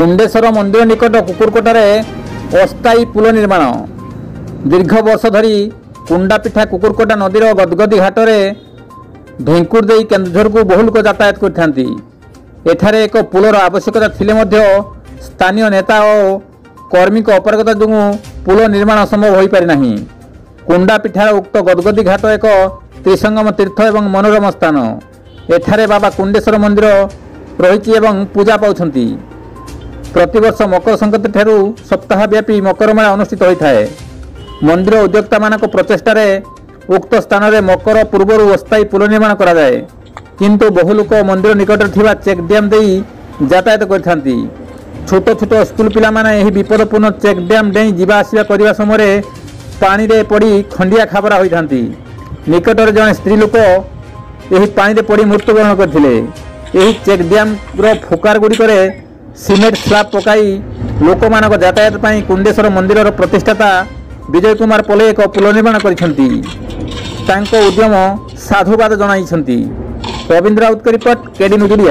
कुंडेश्वर मंदिर निकट कुकुरकोटार अस्थायी पुल निर्माण। दीर्घ वर्ष धरी कुंडापिठा कुकुरकोटा नदीर गदगदी घाट में ढेंकुर दे केन्दुझर को बहु लोक यातायात करथांती। एठारे एक पुलर आवश्यकता थिले मध्य स्थानीय नेता और कर्मी अपारगता जो पुल निर्माण संभव हो पारि नाही। कुंडापिठार उक्त गदगदी घाट एक त्रिसंगम तीर्थ एवं मनोरम स्थान। एठारे बाबा कुंडेश्वर मंदिर रही एवं पूजा पाउछंती। प्रतिवर्ष मकर संक्रांति ठारू सप्ताहव्यापी मकर मेला अनुष्ठित होता है। मंदिर उद्योक्ता मानक प्रचेष्टार उक्त स्थान में मकर पूर्व अस्थायी पुल निर्माण करा जाए, किंतु बहु लोक मंदिर निकट थिबा चेक डैम दे यातायात करथांती। छोट छोट स्कूल पिला माने एही विपदपूर्ण चेक डैम डे जीवा आसिया करिवा समय पानी रे पड़ी खंडिया खाबरा होइथांती। निकटर जन स्त्री लोक एही पानी रे पड़ी मृत्युवरण करथिले। एही चेक डैम रो फोकार गुडी करे सीमेंट स्लैब पकाई लोक मानक यातायात पाई कुंडेश्वर मंदिर प्रतिष्ठाता विजय कुमार पले एक पुल निर्माण करिसंती। तांको उद्यम साधुवाद जणाइसंती। Rabindra Raut report KD news.